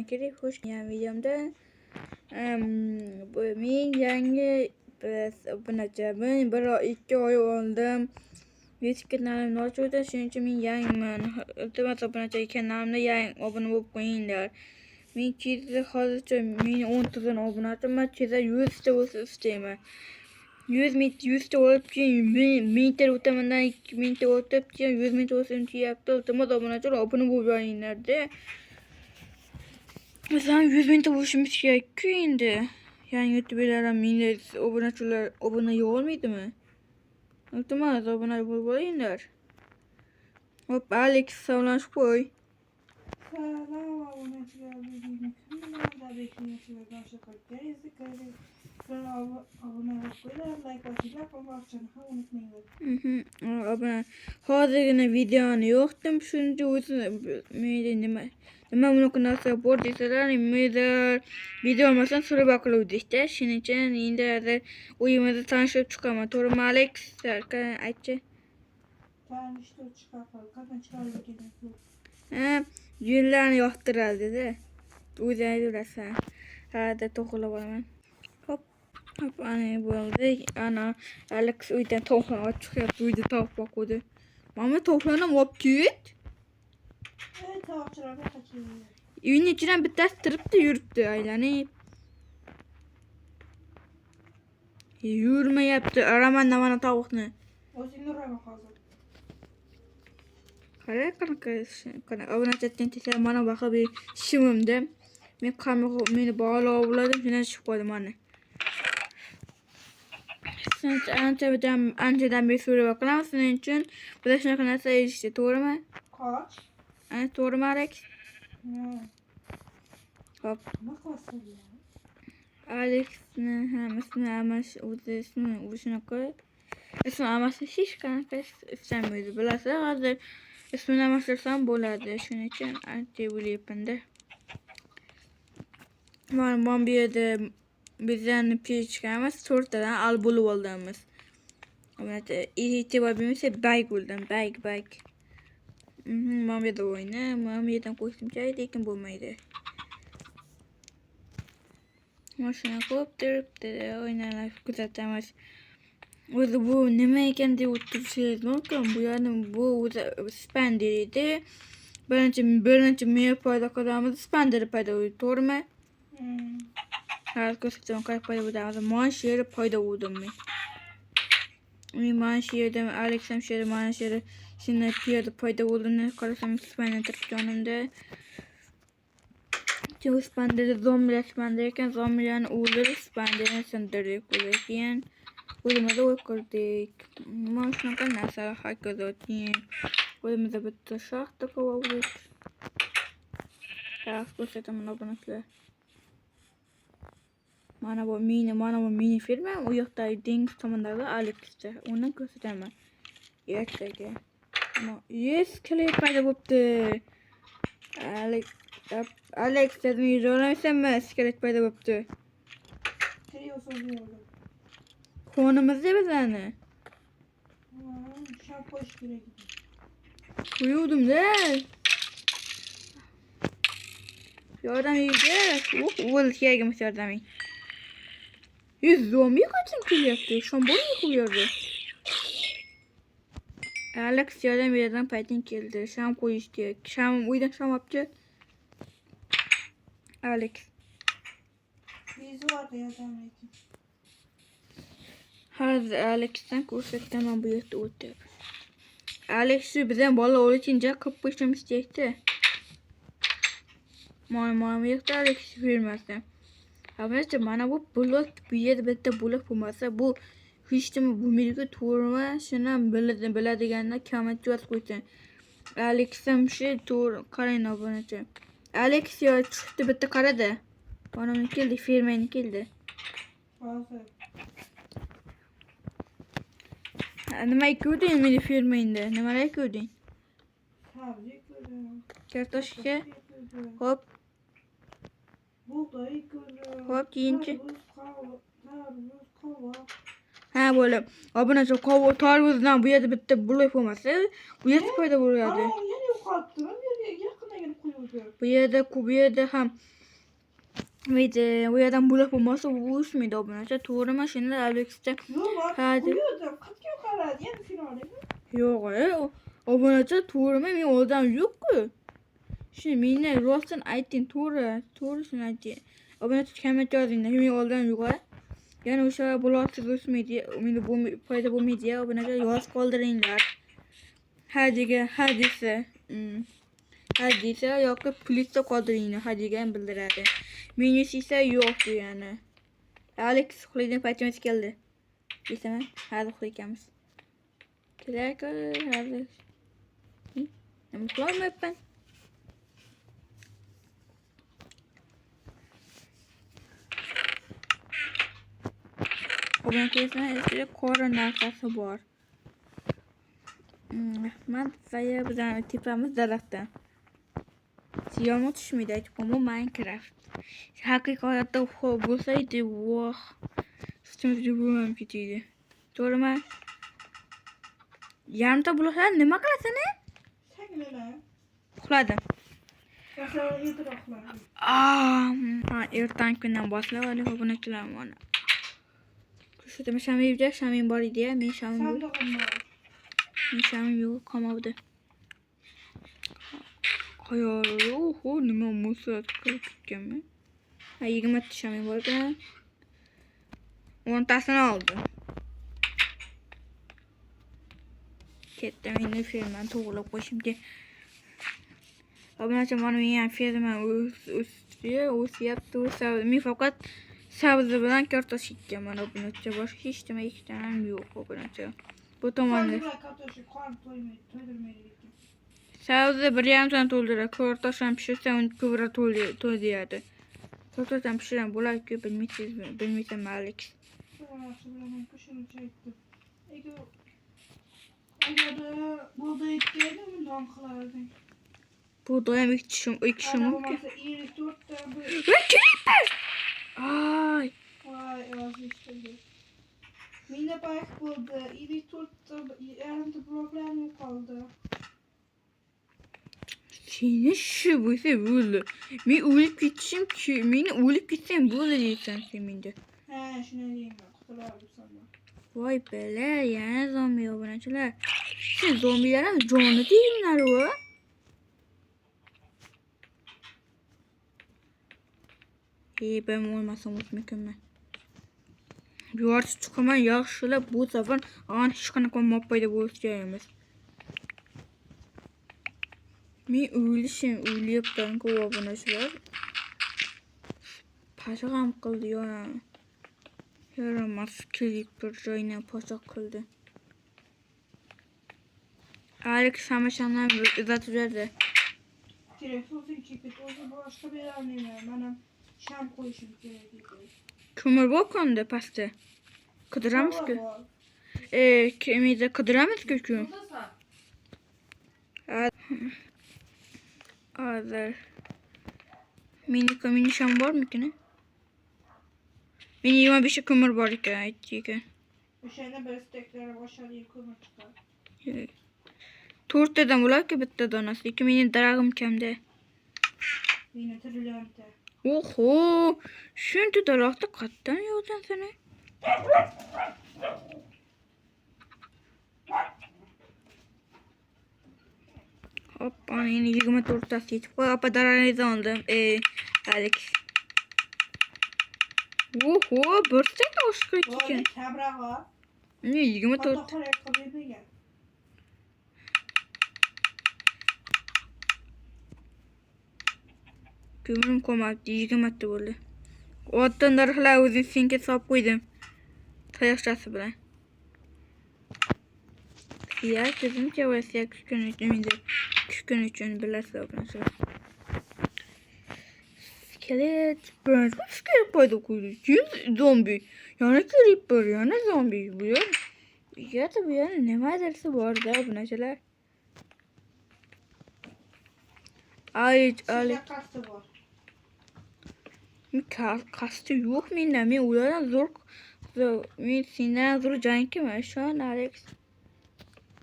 Kerak hoş yani videomda men yangi obunachiman. Bir oy 2 oy oldim. YouTube kanalimni ochuvdim, shuning uchun men yangiman. Iltimos obunachi kanalimda yangi obuna bo'lib qo'yinglar. Men chizda hozircha meni 10 tadan obunachim bor, chizda 100 ta bo'lsa istayman. 100 ta olib keyin 1000 ta o'tamandan 2000 ta o'tib keyin 100 ming ta bo'lsa deyapti. Iltimos obunachilar obuna bo'lib yuboringlar-da. Mesela 100 bin de buluşmuş gerekiyor indi. Yani YouTuber'lara millet obunaçılar abone olmaydı mı? Unutmaz abone olmayınlar. Hop Alex savunmuş koy. Selam aboneciler, bugün kanalda bekliyorsunuz arkadaşlar. Gerizekalı abone olmayı, like atmayı, paylaşmayı unutmayın. Abone. Hazırına videonu yoktum. Şimdi uzun nima buni qanaqasi bor desalar, video olmasdan so'rab baqiluvdi işte. Shuning uchun endi hozir uyimizda tanishib chiqaman. To'g'rimi Alex? Aytchi. Tanishib chiqaman. Qanday chiqarib kerak? Ha, yo'llarni yoqtiradi-da. O'zing ayturasan. Hada to'g'rilab olaman. Hop, ana bo'ldi. Ana Alex uydan tovuqlarni chiqyapti. Uyda tovuq boquvdi. Mana tovuqlarni olib ket. Tavukçular da kaçıyor. Evin içinden bir ters tırıp da yürüttü aylanıp. Yürüme yaptı. Araman da bana tavukunu. O senin oraya hazır. Kana abone ettiğin tesel bana bakı bir şimimde. Ben kamerayı bağlı avladım. Şimdi çıkmadım anne. Önceden bir soru bakalım. Senin için bu da şuna kadar sayı işte. Doğru mu? Kaç? Evet doğru mu Alex? Hop. Ne kasır ya? Alex ne hemen amaç uzasını uzuna koy. İsmi amaçlı hiç kanka istemiyordu. Bilhassa hazır ismini amaçlasam bo'lardi. Shuning uchun ancha bo'lyapman-da. Mana bu yerda bizlarni pechkamiz 4 tadan al bo'lib oldimiz. Mana e'tibor bermasa bayk bo'ldim. Bayk. Mana bu yerda o'yna. Mana bu yerdan qo'shimcha lekin bo'lmaydi. Mashina qo'yib turibdi, o'yinlarni kuzatamiz. O'zi bu nima ekan deb o'tirishingiz mumkin. Bu yerni bu o'zi spander edi. Birinchi men paydo qilamiz, spander paydo bo'ldi, to'g'rimi? Hozir ko'rsataman qay paydo bo'ldi. Mana shu yerda paydo bo'ldim men. Mana shu yerda Alex ham shu yerda, mana shu yerda shunday piyoda paydo bo'ldini qarasam spander turibdi yonimda. Şu spanderi zombiler spanderken zombilerin o'ldirib spanderini sindirdik. Keyin o'zimizga o't qo'ydik. Mana shunaqa narsalar haqiqatdan o'zimizga bitta shaxta qildik. Yaxshi ko'rsataman obunachilar. Mana bu mini firma, u yoqda dengiz tomondagi Alexda. Uni ko'rsataman. Ertaga. Yes, klip paydo bo'libdi. Alex dedim yüzüyorsan ben iskelet payda yaptı. Şey soruyorum. Konumuzda bir tane. Şampo işkire gidiyor. Uyudum da. Yardım yiyeceğiz. Uğul şeye girmiş yardım yi. Yüz zombi kaçın kil yaptı. Şambol mu koyuyordu? Alex yardım yerden paydan geldi. Şam koy istiyor. Uyudan şam yaptı. Alex. Bizi vardı ya demek ki. Hazır Alex'ten ko'rsataman bu yerda o'tib. Alex shu bizdan bola o'lchincha qilib qo'yishimiz kerakda. Mana bu yerda Alex firmasi. Avvalcha mana bu blok bu yerda bitta blok bo'lmasa bu hech nima bo'lmaydi, to'g'rimi? Shuni biladiganlar kommentga yozib qo'ysin. Alex ham shu to'g'ri qarang obunachi. Alex yo chiqdi bitta qarada. Mana bu keldi, firmani keldi. Hazır. Nima ko'rding meni firmangda? Nimalar ko'rding? Sabzi ko'rdim. Kartoshka. Hop. Buğday ko'rdim. Hop keyinchi. Tarvuz, qovoq. Ha bo'lib. Obunachi qovoq tarvuzdan bu yerda bitta blok bo'lmasa, bu yerda paydo bo'ladi. Aa, yine yukarıda. Yaqinaga koyuldu. Bu yerda ham bu yerdan buloq bo'lmasa urushmaydi obunachi. To'g'rimi? Shunda Alexcha Yok bak Hadi. koyuldu. Qatga qaradi. Yana finali. yo'q, obunachi to'g'rimi? Men odam yo'q-ku. Shuni meni rostdan ayting, to'g'risini ayting. Obunachi komment yozinglar. Men odam yo'q. Yana o'sha buloqsiz o'smaydi. Meni bu foyda bo'lmaydi. Obunachi yozib qoldiringlar. Ha desa. Hadisa yoki plyusda qoldiringlar, degan bildiradi. Minus esa yo'q degani. Alex uxlaydigan paytimiz keldi. Desam, hali uxlaykanmiz. Kerak hali. Nima qilmayapman? Obunachilar ichida qora narxasi bor. Rahmat, saya bizdan tepamiz daraxtdan. Siyoma tushmaydi, aytib qo'yman, Minecraft. Haqiqiy hayotda bo'lsa edi, voh. Ustimizga bo'lmam ketaydi. To'g'rimi? Yarimta buloqlar nima qilasan? Saklala. Uxladim. Yasar e'tiroflar. Ertangi kundan boshlab hali obunachilar mana. Kushida shamim bor edi, men shamim yo'q. Sandığım var. Men shamim yo'q, qolmadi. Hayol, oho, nima musat qilib ketganman. 20 ta shamim bor ekan. 10 tasini oldim. Ketdim, endi fermani to'g'rilab qo'yishimga. Obunachi mana men ferma o'syapti, men faqat sabzi bilan kartoshka ekkanman obunachi. Boshqa hech nima ekkanim yo'q obunachi. Bu tomonda Sandığım kartoşu kan toydurmaydı. sabzi 1,5 tona to'ldiradi. Kartoshka pishirsa uni ko'proq to'ydiradi. Kartoshka pishirgan bo'ladi-ku, bilmaysan Alex. Şuradan pişirecektim. Eğer burada ekleyelim mi donkalardan? Buğday ham ekishim mumkin. Olmazsa iyi 4 tane böyle. Creeper! Ay, Vay vazgeçtim. Mine bak buldu. İyi 4 tane yarımda problem kaldı. seni shu bo'lsa bo'ldi. Men o'lib ketishim ki, meni o'lib ketsam bo'ldi deysan sen menda. He şuna diyeyim ben. Kutularım sana. Voy bala, yana zombi obunachilar. Shu zombilarning joni deyinglar u. Ben olmasam o'tmakanman. Bu yerda chiqaman yaxshilab bu safar hech qanaqa mob paydo bo'lishmaymiz. Men o'lyapman-ku obunachilar. Pasha ham qildi yana. Yaramas Creeper joyini pasha qildi. Alex hamashamdan uzatib berdi. Telefon çekip o zaman başka bir anlayayım. Bana şam koyuşum gerekiyor. Ko'mir bo'lganda pastda. Qidiramiz-ku. Kemida qidiramiz-ku. Hozir. Meni sham bormikin? Meni 25 ko'mir bor ekan, aytdi. O'shanda bir steklari boshali ko'mir chiqar. 4 tadan bo'ladi-ku bitta donasi. Lekin mening darag'im kamda. Yine trilyonta. Oho, shuncha daraxtni qayerdan yig'ding sen? Hop, ana yine 24 tasi yetib qo'y. Apa darag'ingizni oldim. Alex. Oho, bir tek oshqa Bu ekan. arada kabra var. Ne 24. Hatta oraya kabra gel. Ko'mirim qolmabdi, 20 ta bo'ldi. Otdan daraxtlar o'zini senga solib qo'ydim. Tayoqchasi bilan. Ya, ko'zimcha vasiya kuchkun uchun bilasizlar obunachilar. Skelet skelet paydo qildi. Zombi. Yana creeper, yana zombi. Bu yana nimadirsi bor-da obunachilar. Ay. Kastı var. Qasdi yo'q menda. Men ulardan men sendan zo'r jangchiman. Shon Alex.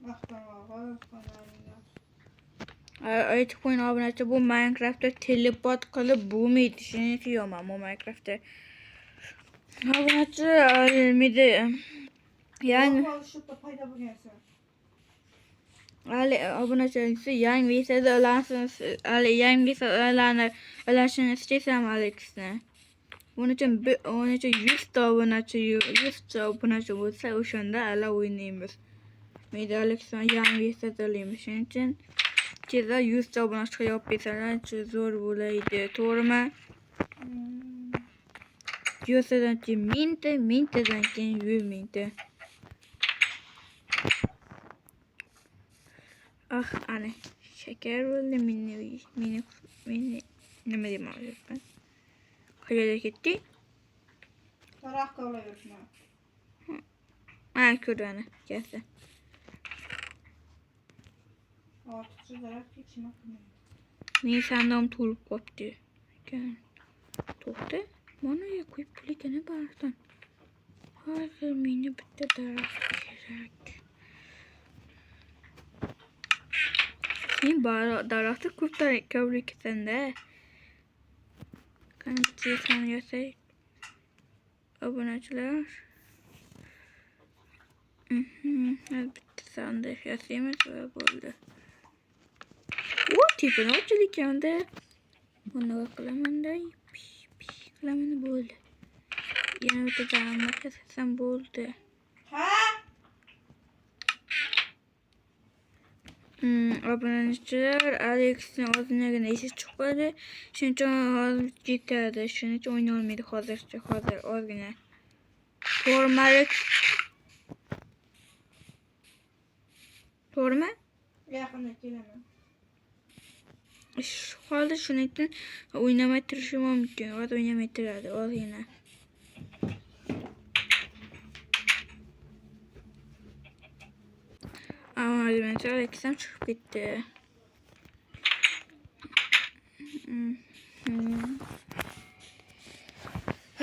Bak bana var. Aytib qo'ying obunachi, bu Minecraftda teleport qilib bo'lmaydi. Shuning uchun yo'qman bu Minecraftda. Obunachi, yangi Şurada payda bugünsün. Ali obunachi yangi versiyada ilansiniz. Ali yangi versiyada ilanishini istaysam Alexni. Onun için 100 ta obunachi bo'lsa o'shanda ala o'ynaymiz. Meyda Alexni yangi versiyada olaymiz. Shuning uchun tezda 100 ta obunachi qilib bersalar zo'r bo'laydi. To'g'rimi? 100 tadan keyin 1000 ta, 1000 tadan keyin 100 ming ta. Ah, ana shakar bo'ldi. Meni nima demoqchiman? Qayerga ketdi? Taraf kavlayıyorsun ha. Ha, ko'rdim kelsa. Ortiqcha taraf geçim hakkında. Mening sandig'im to'lib qolibdi ekan. To'xta, mana yer qo'yib ekan bardan. Hozir meni bitta daraxt kerak. Sen daraxtni ko'p kavlayapsan-da. Qancha son yasak? Obunachilar. Bitta sandiq yasaymiz va bo'ldi. O, tepini ochil ekanda. Buni qilaman-da, qilaman bo'ldi. Yana bitta daraxt yasasam bo'ldi. Ha? Obunachilar, Alexni o'zinigina esi chiqadi. Shuning uchun hozir ketadi. Shuning uchun o'ynay olmaydi hozircha. Hozir ozgina. To'g'rimi, Alex? To'g'rimi? Yaqinda kelaman. Shu holda shuning uchun o'ynamay turishi mumkin. Hozir o'ynamay turadi ozgina. Obunachilar, Alexam chiqib ketdi.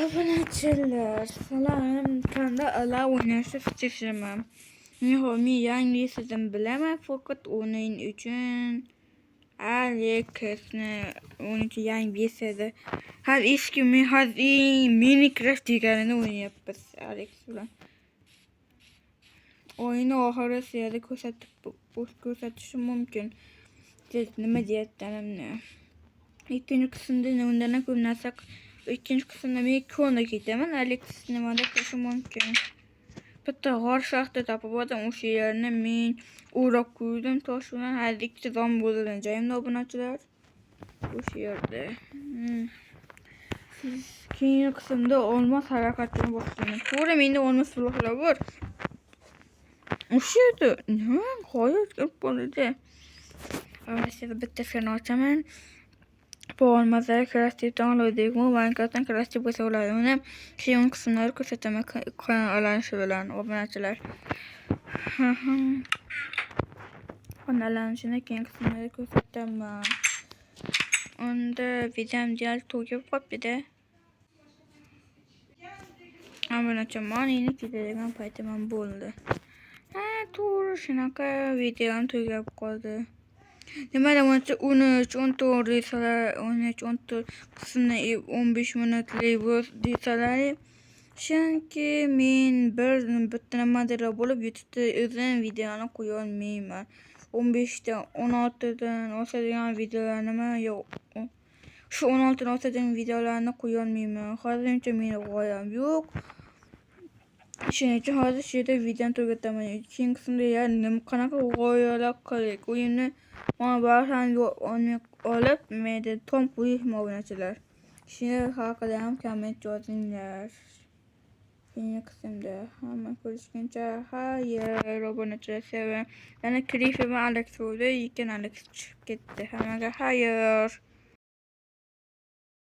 Obunachilar, salom. Qanday ala o'ynashni istaysizmi? Men yangi sizdan bilaman, faqat o'yin uchun Alexni yangi versiyada har eski Minecraft deganini o'ynayapmiz Alex bilan. O'yinni oxirgi seriyada ko'rsatishim mumkin. Nima deyotganimni. Ikkinchi qismda undan ko'p narsa, ikkinchi qismda men ko'na ketaman. Alex nimada qilishi mumkin. Bitta g'or shaxta topib oldim, o'sha yerni men o'rab qo'ydim tosh bilan. Har ikkita zom bo'lgan joyimda obunachilar. O'sha yerda. Keyingi qismda olmos harakatini boshlayman. To'g'ri, menda olmos bloklar bor. O'sha yerda nima g'oyat ko'p bo'ladi. Avvaliga bitta sirni ochaman. Bu olmoslar kreativ tanlovdek Minecraftdan kreativ bo'lsa bo'ladi. Uni keyingi qismlarda ko'rsataman qanalanishi bilan obunachilar. Qanalanishini keyingi qismlarda ko'rsataman. Unda videom deyarli tugab qolibdi-da. Obunachi monini ketadigan paytim bo'ldi. To'g'ri, shunaqa videom tugab qoldi. Nimadan 13, 14 desalar, 13, 14 qismni 15 minutlik desalar, chunki men bitta nimadir bo'lib YouTube'da uzun videoni qo'ya olmayman. 15 dan 16 dan oshadigan videolarni yo'q. Shu 16 dan oshadigan videolarni qo'ya olmayman. Hozircha mening g'oyam yo'q. Shuning uchun hozir shu yerda videoni tugataman. Keyingi qismda qanaqa g'oyalar qildik. O'yinni mana barchani olib, menda tom qo'yishmi obunachilar. Shu haqida ham komment yozinglar. Keyingi qismda hamma ko'rishguncha xayr obunachilar sevaman. Yana Creeper va Alex bo'ldi, lekin Alex chiqib ketdi. Hammaga xayr.